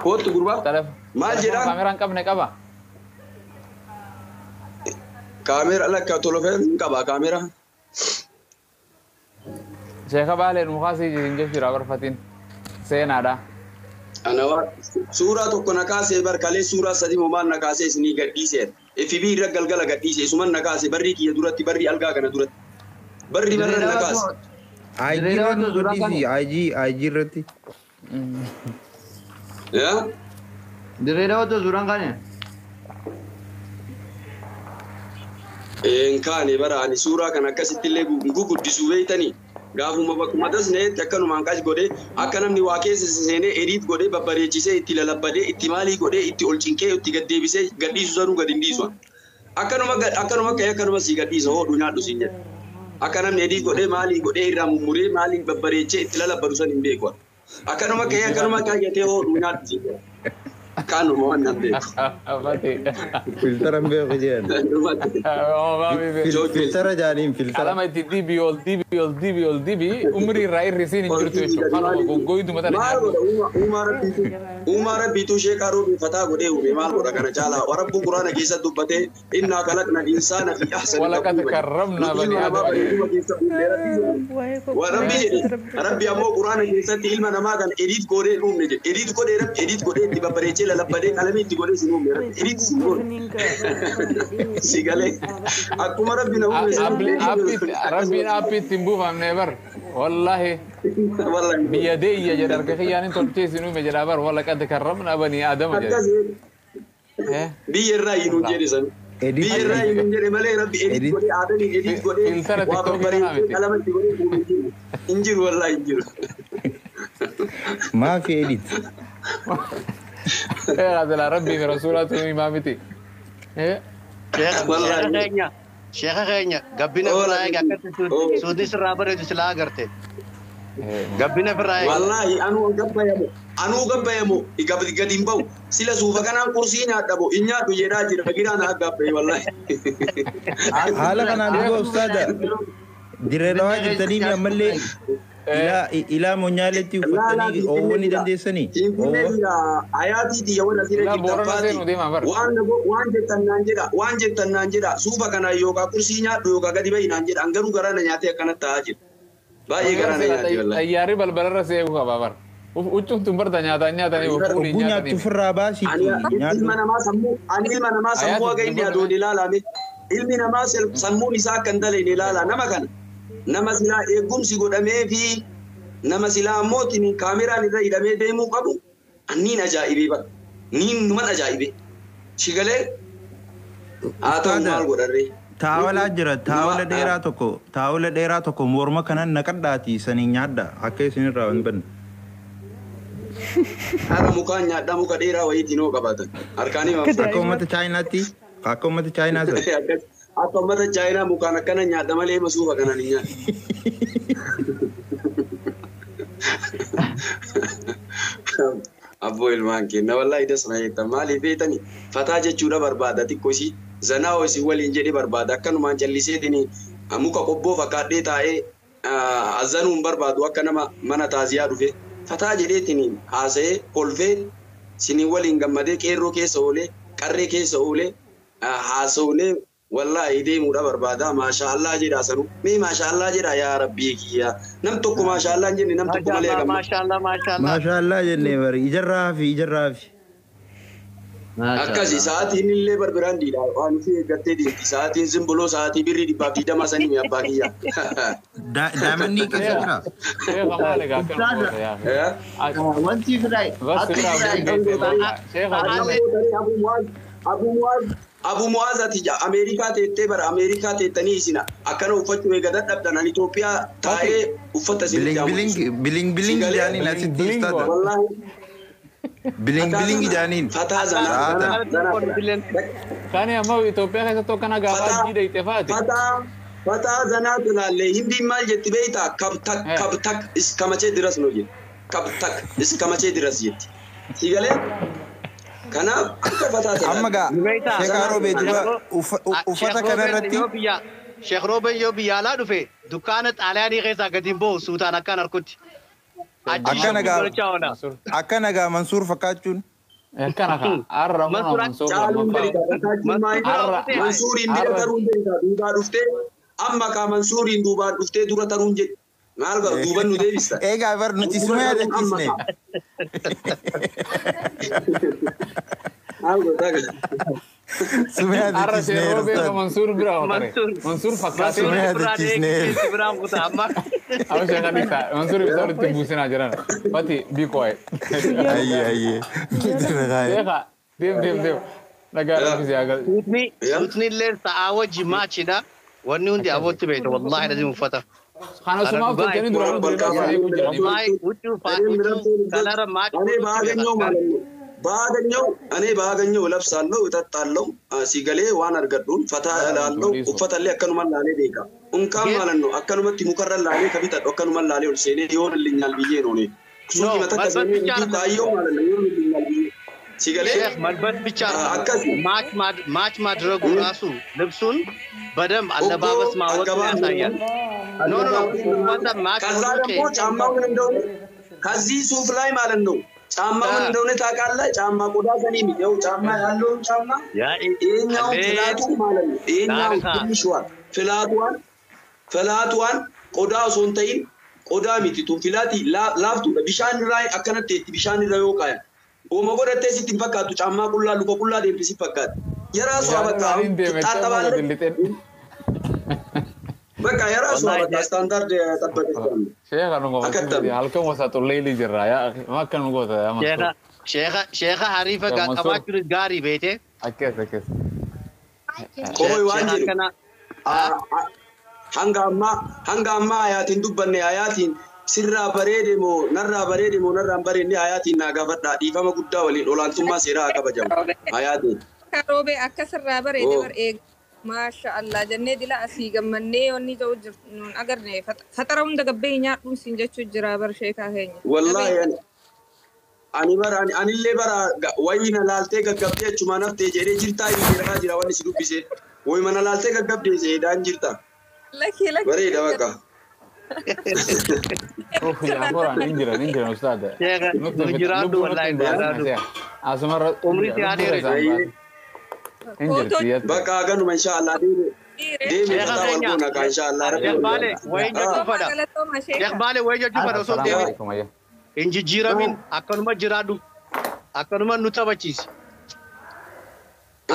Kootu gurbaa. Maal jedhaa? Kaameraan qabne qaba. Kaamera lakka tolofeen qaba kaamera. Sheekha baaleen mukaasii jirin jechuudha barfatiin. Seenaadha. Anawa suuraa tokko nakaasee barkalee suuraa sadii moomaan nakaasee isinii gadhiisee. FB irra galgala gadhiisee isuman nakaasee barrii kiyya duratti barrii algaa kana duratti. Barri barra nakaasee. IG irratti. Ya? Direeda wato suuraan kaane. Kaane bara ani suuraa kana akkasitti illee guguddisuu beeytanii. Gaafuma bakkuma tasneetti akkanumaan qas godhee akka namni waa keessa seenee edit godhee babbareechisee itti lalabbadee itti maalii godhee itti ol cinqee itti gaddeebisee gadhiisu sanuu gad hin dhiisu. Akkanuma ka'ee akkanuma sii gadhiisa hoodhu nyaadhu siin jedhe. Akka namni edit godhee maalii godhee irraa mummuree maalii babbareechee itti lalabbadu san hin beeku. Akkanuma ka'ee akkanuma kaayatee hoodhu nyaadhu siin jedhe. Kanuma waan nan beeku. Filtara hin beeku jedhan. Filtara jaaniin filtara. Kalama itti dibi umrii irraa irrisiin hin jirtu jechuudha. Kanuma goggoyitu mata nyaatu. Uumaa rabbiitu sheekaa roobii fataa godhee uume maal godha kana caalaa warabbuun quraana keessa dubbatee innaa kalaqna insaana fi ahsani walaqad karramna bani aadama. Rabbi ammoo quraana keessatti ilma namaa kan edit godhee uumne jedhe. Edit godhee itti babbareechee lalabbadee qalamii itti godhee sin uume. Edit sin godhe. Sigalee akkuma rabbi na uume rabbiin aappiitti hin buufamne bar. Wallahi biyyadeeyya jedha harka kiyyaanin tolchee sin uume jedha bar walaqad karramna bani aadama jedha. Biyya irraa hinuun jedhe san. Biyya irraa hinuun jedhe malee rabbi edit godhee aadanii edit godhee waa babbareechee qalama itti godhee uume hin jiru wallahi hin jiru. Maafi edit. Adala rabbi fi rasuulatu imaamiti. Sheekha keenya gabbina biraa eega akkatti suudii sirraa bareedu silaa agarte. Gabbina biraa eega. Wallahi anuu gabbayamu gadi hin bahu sila suufa kanaan kursii nyaadhabu hin nyaadhu jedhaa jira giraan haa gabbaye wallahi. Haala kanaan duuba ustaada direedawaa jirtanii ammallee ilaa monyaaleetti uffatanii oowwan ni dandeessanii. Ayaatiiti yawan asirra jirtan faati waan jettan naan jedha suufa kana yookaan kursii nyaadhu yookaan gadi bahi naan jedha garuu garaana nyaatee akkanatti ta'aa jira. Baay'ee garaana nyaatee wallahi. Xayyaarri balbalarra seequ qaba bar. Uccuun tun barta nyaatanii fuudhii nyaatanii. Ofirraa baasii. Ilma namaa sammuu akka inni adoon ilaalame ilmi namaa sammuun isaa akka hin daleen ilaala nama kana. Nama silaa eegumsi godhamee fi nama silaa ammootiin kaameraan irra hidhamee deemuu qabu anniin ajaa'ibee bakka niin numan ajaa'ibee shigalee haa ta'u maal godharree. Taawala jira taawala dheeraa tokko morma kanan naqadhaati sanii nyaadha akka isinirraa hin banne. Hara mukaan nyaadhaa muka dheeraa wayiitiin hoo qabaatan harkaanii maamsa. Akka uummata Chaayinaatti akka uummata Chaayinaa sana. Akka uummata Chaayinaa mukaan akkana nyaadha malee masuufa kanaan hin nyaadhu. Abboo ilmaan kenna wallahi dasna jettan maaliif beetanii fataa jechuudha barbaada xiqqoo ishii zanaa hoosii waliin jedhee barbaada akkanumaan calliseetini muka qobboo fakkaadhee taa'ee azzanuun barbaadu akka nama mana taaziyaa dhufe fataa jedheetini haasa'ee kolfee sinii waliin gammadee qeerroo keessa oolee qarree keessa oolee haasa'uunee wallahi deemuudha barbaada maashaallah jedha sanu mee maashaallah jedha yaa rabbii kiyya nam tokko maashaallah jenne nam tokko malee gamma maashaallah jenne bari ijarraa fi akkasi sa'aatiin illee barbiraan diidha waan fi eeggattee diinti sa'aatiin simbuloo sa'aatii birrii 220 sanii abbaa kiyya daamanni keessa jira wanti firai Abu Muaz ati Amerikaa teettee bara Amerikaa teettanii isina akkana uffachuu eegadan dhabdan an Itoophiyaa taa'ee uffata isin biling jaaniin asitti istaata biling jaaniin fataa zanaa Kani amma Itoophiyaa keessatti akkana gaafa jiidha itti faati. Fataa zanaa tulaallee hindiin maal jetti beeyta kabtak iskamachee diras no jetti kabtak iskamachee diras jetti sigalee kanaaf akka fataa amma gaa Shekni Robe duba uffata kanarratti Shekni Robe yoo biyya alaa dhufe dukkaana xaaliyaanii keessaa gadi hin bahu suutaan akkaan harkutti. akkana gaa Mansuur fakkaachuun. Akkana ka arra muna Mansuur Mansuuriin bira taruun jedha duubaa dhuftee amma ka Mansuuriin duubaa dhuftee dura taruun jedha. Maal gaa duuban nu deebista. Egaa bar nuti suma yaadachiisne. Maal godhaa Suma arra Shekni Robe yaadachiisne. Mansuur bira hotare Mansuur fakkaatee Suma yaadachiisne. aw Shekni ka Mansuur bisa walitti buusinaa jiran Fati be quiet Ayyee. Shekha dem nagaa rabbisi agal Sutni illee sa'aa wajji maachidha. Wanni hundi abootti beekta wallahi lazim uffata. kana sumaaf tolchanii duraan duraa sadii kun jiranii Wallahi huccuu kalara maachidha. እኔ ባገኘው ለብሳለሁ እጠጣለሁ ሲገሌ ዋን አርገዱን ፈታ እላለሁ ኡፈታለሁ አከኑማን ላኔ ዴጋ እንካም ማለት ነው አከኑመት ሙከረን ላኔ ከቢታ አከኑማን ላኔ ወልሴኔ ይሆንልኛል ብዬ ነው እኔ ሱቂ መተከሰኝ ታየው ማለት ነው ይሆንልኛል ብዬ ሲገሌ መልበስ ብቻ ማች ማድረጉ ራሱ ልብሱን በደም አለባበስ ማወቅ ያሳያል። ኖ ከዛ ደግሞ ጫማውን እንደሆነ ከዚህ ሱፍ ላይ ማለት ነው ጫማውን እንደሆነ ታውቃለህ ጫማ ቆዳ ዘኔ ነው ጫማ ያለው ጫማ ይሄኛው ፍላቱ ማለት ነው ይሄኛው ትንሽዋን ፍላቷን ቆዳው ሶንተይን ቆዳ ሚቲቱ ፍላቲ ላፍቱ ቢሻን ራይ አከነቴ ቢሻን ራይ ወቃያ ወመጎደቴ ሲትፈካቱ ጫማ ቁላሉ በቁላ ደም ሲፈካት የራሱ አበቃ ታጠባለ በቃ የራሱ አበቃ ስታንዳርድ ተጠበቀ Shekha nungo halkan wasatu layli jirra ya akhi ma kan nungo ta ya Mansuur Sheekha harifa qabaachuu gaarii beete. akkas koy wanjiru hanga amma ayatin dubbanne ayatin sirra bareede mo narra bareenne ayatin naga fadda dhiifama guddaa waliin olaantummaa seeraa kabajamu ayatin Robe akka sirraa bareede bar eeg Masha Allah jannee dila asii gammannee wanni ta'u nun agarne fatara hunda gabbee nyaadhuun siin jechuu jira bar sheekaa keenya. Wallahi anillee bara wayina laaltee gaggabdee achuma naftee jedhee jirtaa jira wanni si dubbise wayi mana laaltee gaggabdee seedaan jirta. Lakki Bareeda bakka. ya bora ninjira ustad Sheekha nujiraadu wallahi nujiraadu. asmara Umri ti adeere. injir Bakka ganuma inshallah deeme fataa wal goona ka inshallah Sheekh Baale wayi jechuu fada. Sheekh Baale wayi jechuu fada osoo deemee. Injijjiiramin akkanuma jiraadhu akkanuma nu taphachiisi.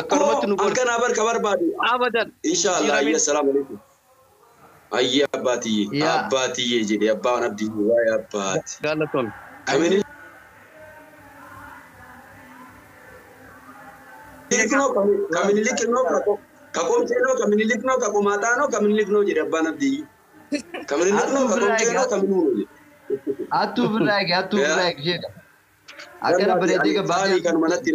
Akkanumatti nu godhu. Akkana barka barbaadu Abadan. inshallah ayya assalamu alaikum ayya abbaatiyye jedhe abbaan abdii waay abbaati Galatoom. kamini likno kakomcheno kamini likno kakomatano kamini likno jedhe abbaan abdii kamini likno kakomcheno kamini Atu berlagi jedha. Akkana bareedee gabaabaa kan manatti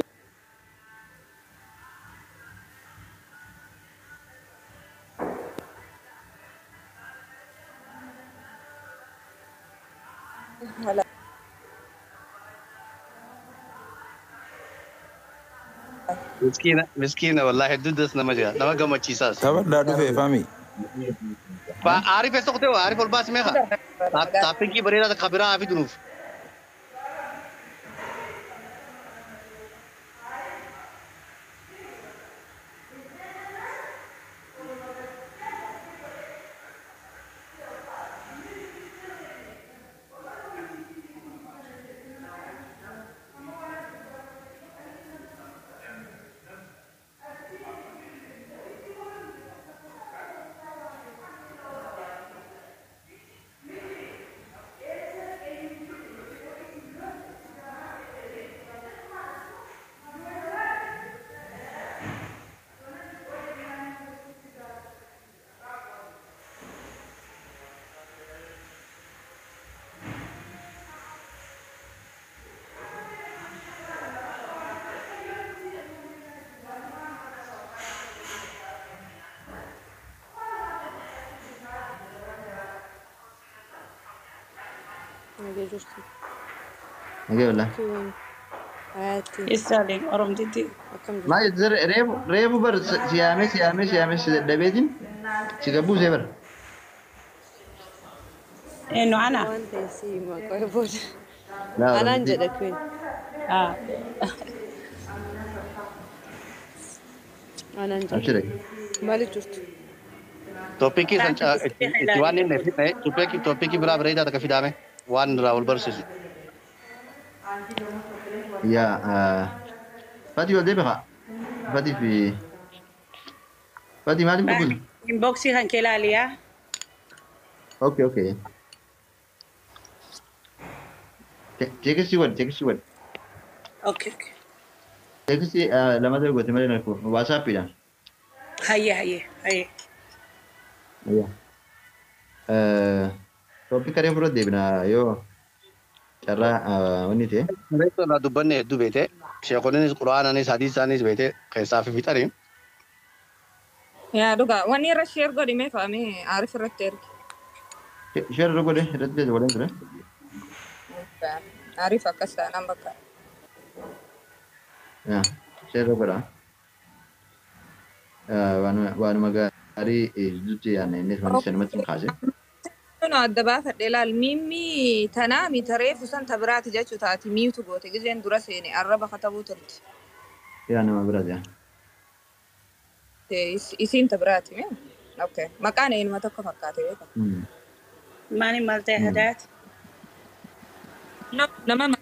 Miskiina wallahi duddas nama jira nama gammachiisaas. Taphaadhaa dhufee fami. Aarif eessa kutee Aarif ol baasi meeqa? Taappikii bareedaa kabiraa hafi dunuuf. Nagee wala. Isaaleen oromtitti akkam Maa reefu bar siyaamee si dadhabeetiin si gabbuu see bar. إنه أنا وانت سيما كويبود لا انا رمزي انجدك وين انا انجد أبشرك مالي جرت Topiki san تعرف تسبيح itti waan إلهي inni fidne topiki biraa bareedaa takka fidame waan irraa wal barsiisu. يا فادي ودي بقى فادي في فادي ما تبغى بعد تقول إنبوكسي خان كلاليا أوكي أوكي تيجي سواد أوكي تيجي لما تقول تمرين الكور واتساب يلا هيا يا توبي كريم برود دي بنا يو ترى ونيتي Reeto irraa dubbanne hedduu beete sheekoninis quraanaanis hadiisaanis beete keessaa fi fixariin. يا دوغا واني رشير قولي ما فامي عارف الرتير شير رقولي رد ولا انت عارف اكسا انا بكا يا شير رقولا وانو مغاري زوتي يعني نسمع نسمع خاصه انا الدبا فدلا الميمي تنامي تريف سن تبرات جاتو تاتي ميوتو غوتي جين درسيني الربا خطبو ترت يعني ما براد يعني اسين تبراتي مين اوكي مكاني ما تكو فكاتي ماني مالتي هدات نما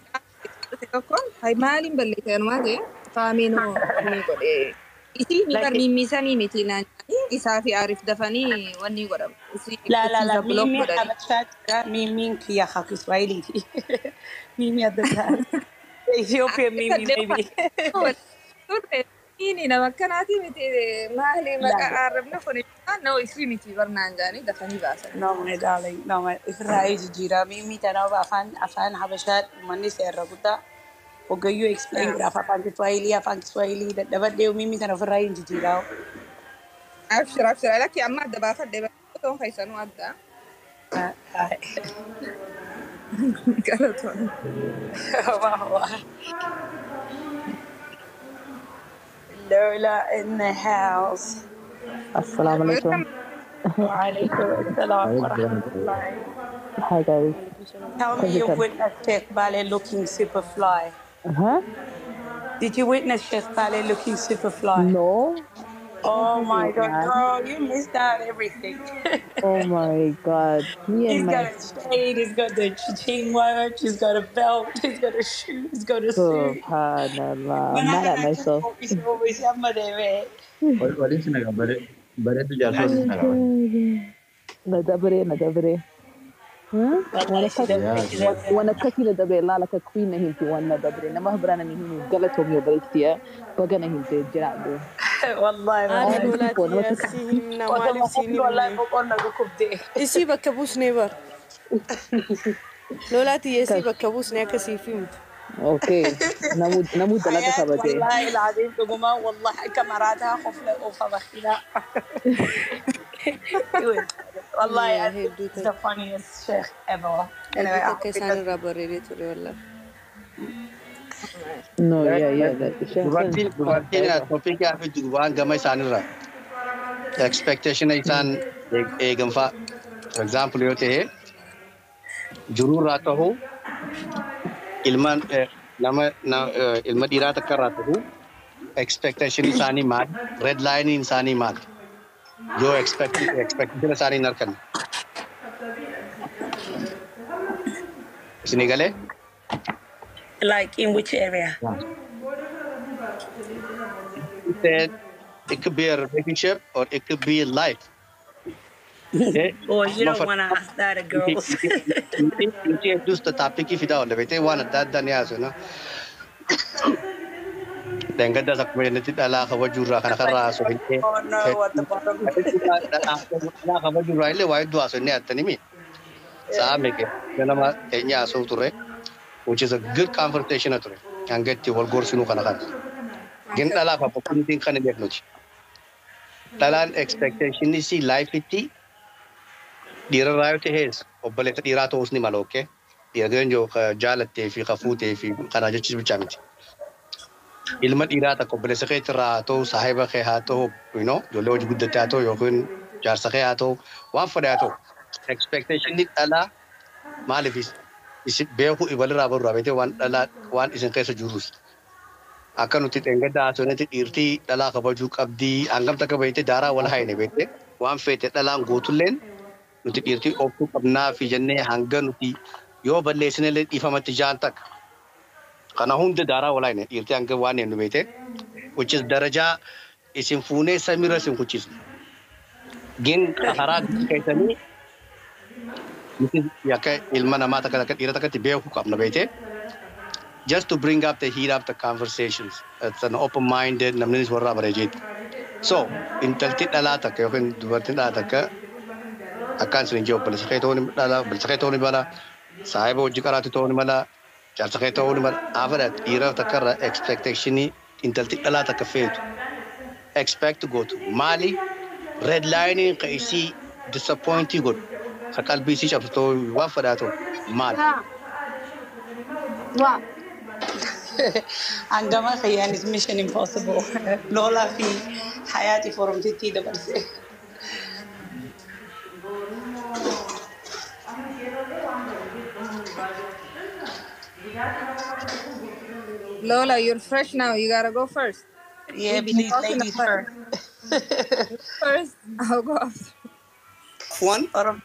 تكون هاي مالي بليتين ما دي فامينو ني غودي اسي ني برني ميساني ميتينا اسافي عارف دفني وني غدم لا ميمي حبشات ميمين كيا خاك إسرائيلي ميمي الدكار إثيوبيا ميمي maybe ini nama kanati miti mali maka Arab na kuni no isi miti barnanjani dafani basa no my darling no my Israel jira mimi tanaw afan habashat mani serra kuta oga you explain kura afan Kiswahili dapat dia mimi tanaw Israel jira abshir laki amma da ba fadde ba to kai sanu adda galaton Lola in the house. Assalamu alaikum. Walaikum assalam wa rahmatullahi. Hi guys. Tell me you witnessed Sheikh Bale looking super fly. Huh? Did you witness Sheikh Bale looking super fly? No. Oh my God, girl, you missed out everything. Oh my God. He's got a shade, he's got the chain watch, he's got a belt, he's got a shoe, he's got a suit. Subhanallah. I'm mad at myself. ولين سنة بريد تجار سنة Nadabre. Huh? Wana kaki nadabre la la queen na hinti wana nadabre na mahbrana ni hinu galatomaa yo bariktiya bagana hinti jirado. والله انا ولاتي ياسين نوالي سيني والله بقولنا بكبدي isi bakabus never لولاتي ياسي bakabus ne kasi film Okay. نمود ثلاثة سبتين. والله العظيم تقوما والله كاميراتها خفلة وخبخيلة والله it's the funniest sheikh ever anyway كيسان رابريري توري والله No, yeah. Dubartiin topiki hafi jiru waan gama isaanirra expectation isaan eegan fa'a. For example yoo ta'e jiruurraa ta'uu ilma dhiiraa takka irraa ta'uu expectation isaanii maal red line isaanii maal yoo expectation isaanii hin arganne. Isinii galee? like in which area Said it could be a relationship or it could be life. Okay? or you don't want to ask that of girls Inti dus the topic if ida ole bete wana daddan ya so no. Denga da sak me neti dala ka wajura kana kara so bete. oh no what the bottom Dala ka wajura ile wa idwa so ne atani mi. Sa me ke kana ma enya so ture which is a good conversation ture. Angeti wal gorsinu kana kan. Gen dala pa pokuntin kana ne nochi. Dalaan expectation ni si life itti dhiira irraa ta'es obboleessa dhiiraa ta'uus ni mala okkee dhiirageen yoo jaalattee fi kafuutee fi kanaa jechuun bichaa miti. Ilma dhiiraa takka obboleessa keetti irraa haa ta'u saahiba kee haa ta'u ijoollee hojii guddattee haa ta'u yookiin jaarsa kee haa ta'u waan fedhe haa ta'u expectation ni dhalaa maaliif isin beeku ibalirraa barraa beekte waan isin keessa jirus. Akka nuti dheengaddaa asoonetti dhiirtii dhalaa kabajuu qabdii hangam takka beekte daaraa wal haine beekte waan feete dhalaan guutulleen nuti dhiirtii obsuu qabnaa fi jennee hanga nuti yoo balleessinellee dhiifamatti jaan takka. Kana hunda daaraa wal haine dhiirtii hanga waan hennu beekte which is darajaa isin fuunee samiirra isin kuchisu. Gin karaa keessanii nuti akka ilma namaa takka dhiira takkatti beekuu qabna beekte. Just to bring up the heat up the conversations. It's an open-minded, namni is warra barejit. So, intalti dhalata ke yookiin dubartiin dhalata ka akkaan sin jiru balsaqee ta'uu ni mala, saahiba hojii qaraatti ta'uu ni mala, jaarsaqee ta'uu ni mala. After that, dhiira takkarra expectation intalti dhalata ka feetu. Expect to go to Mali, redlining ka isii disappointing good. Ka qalbii isii cabsitoo waan fadhaatu Mali. Wow. Angama Khayan is mission impossible. Lola fi Hayati forum titi da barse. Lola, you're fresh now. You gotta go first. Yeah, please, ladies first. First, I'll go after. One. Forum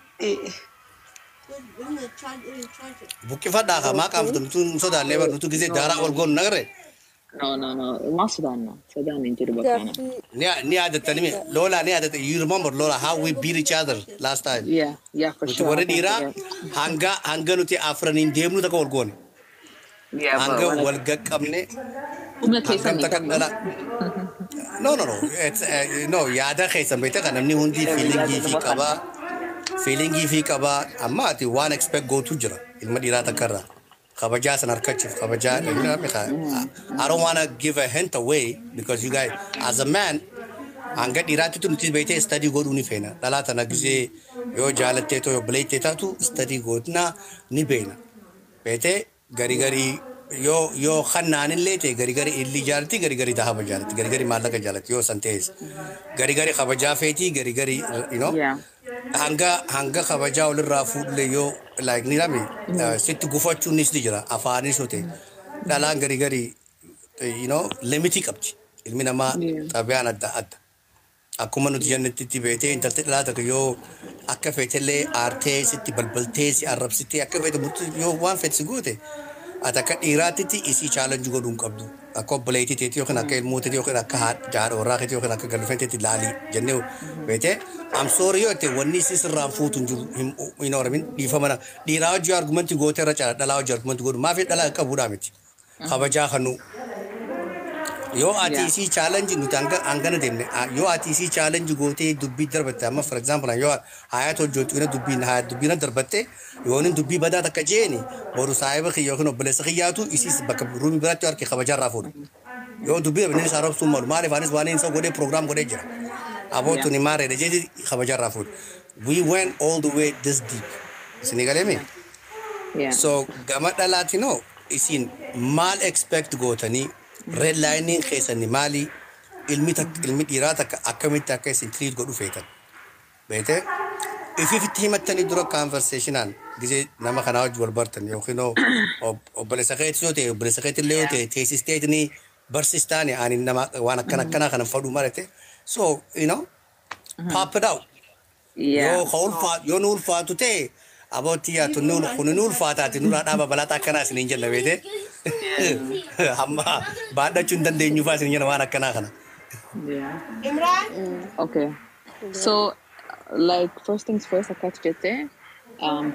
Bukkifadhaa hamaa qaamtu nutu sodaannee barnu nutu gisee daaraa wal goonu nagarre. No. Ma Sudan. Sudan in Jiru Bakana. Ni yaadattanii Lola ni yaadatta. You remember Lola how we beat each other last time? Yeah, for Nuti sure. warri dhiiraa hanga nuti afraniin deemnu takka wal goone. Yeah, Hanga wal gaqqabne. Hangam takka dhala. No. It's no yaada keessan beekte kan namni hundi feelingii fi qabaa amma ati waan expect gootu jira ilma dhiiraa takkarraa. Kabajaa san harkachuuf kabajaa I don't want to give a hint away because you guys as a man hanga dhiiraatti nuti beekte study godhuu ni feena dhalaa tana gisee yoo jaalattee too yoo bileettee taatu study godhna ni beena beekte garii yoo khannaan illee ta'e garii illi jaalatti garii dhahaba jaalatti garii maallaqa jaalatti yoo san ta'es garii kabajaa feetii garii you know hanga kabajaa walirraa fuudhlee yoo like ni lame sitti gufachuun ni jira afaanis yoo ta'e dhalaan garii you know limiti qabdi ilmi namaa xabiyaan adda akkuma nuti jannetti beekte intalti dhalaa takka yoo akka feetellee aartee sitti balbaltee si arrabsitee akka feete yoo waan feete si goote ataka dhiiraatti isii challenge godhuun qabdu akka obboleettii teetii yookiin akka ilmootii yookiin akka jaadha warraa keetii yookiin akka galfeetii laalii jennee beekte I'm sorry yoo ta'e wanni isii sirraan fuutuun jiru hin oramin dhiifamana dhiiraa hojii argumentii gootee irra caala dhalaa hojii argumentii godhu maaf dhalaa qabuudhaa miti kabajaa kanuu yoo ati isii challenge nuti hangana deemne yoo ati isii challenge gootee dubbii darbatte amma for example yoo hayaat hojjootu ina dubbiin darbatte yoo nin dubbii badaa takka jeeni boru saahiba kiyya yookiin obboleessa kiyyaatu isii bakka ruumii biraatti harki kabajaa irraa fuudhu yoo dubbii dhabneen isaa robsuu malu maaliif anis waan inni godhee program godhee jira abootu ni maareedha jeeti kabajaa irraa fuudhu we went all the way this deep isinii galeemi so gama dhalaatinoo isin maal expect gootanii redlining keessanii maali ilmi dhiiraa takka akkamitti akka isin treat godhu feetan beekte ifitti himattanii dura conversationaan gisee nama kanaa wajji wal bartan yookiin obboleessa keetii yoo ta'e obboleessa keetii illee yoo ta'e teessisteetanii barsiistaani ani nama waan akkanaa kana fadhu marate so you know pop it out yoo nu ulfaatu ta'e abootti yaatu nu ulfaataati nurraa dhaaba balaataa akkanaa isiniin jenna beekte amma baadhachuu hin dandeenyu faa isiniin jenna waan akkanaa kana. Okay. So, like, first things first, akachete,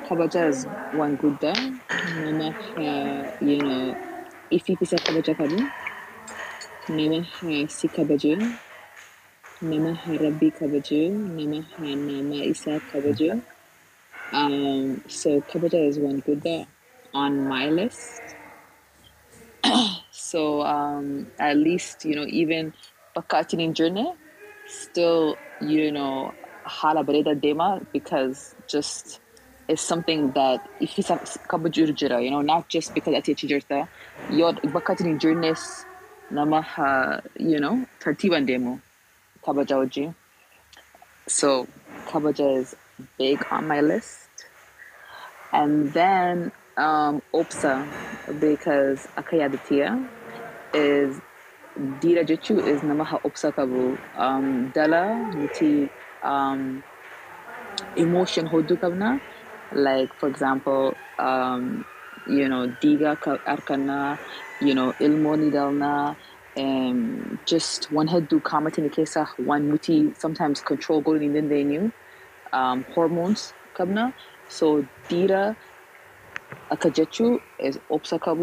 kabaja is one good day. Nama, you know, if you pisa kabaja kadu, nama si kabaja, nama rabbi kabaja, nama isa kabaja. So kabaja is one good day on my list. So at least, you know, even Bakatini journey, still, you know, hala bereda dema because just it's something that if it's kabajurjira, you know, not just because I teach jirta, your Bakatini journey nama you know, tartiban demo kabajaoji. So kabaja is big on my list. And then obsa, because akayadatia is dira jechu is namaha obsa kabu. Dala nuti emotion hodu kabna. Like for example, diga arkana, ilmoni dalna, just one haddu kamatini kesa, one muti sometimes control going in the new hormones kabna. So dira akajechu is obsa kabu.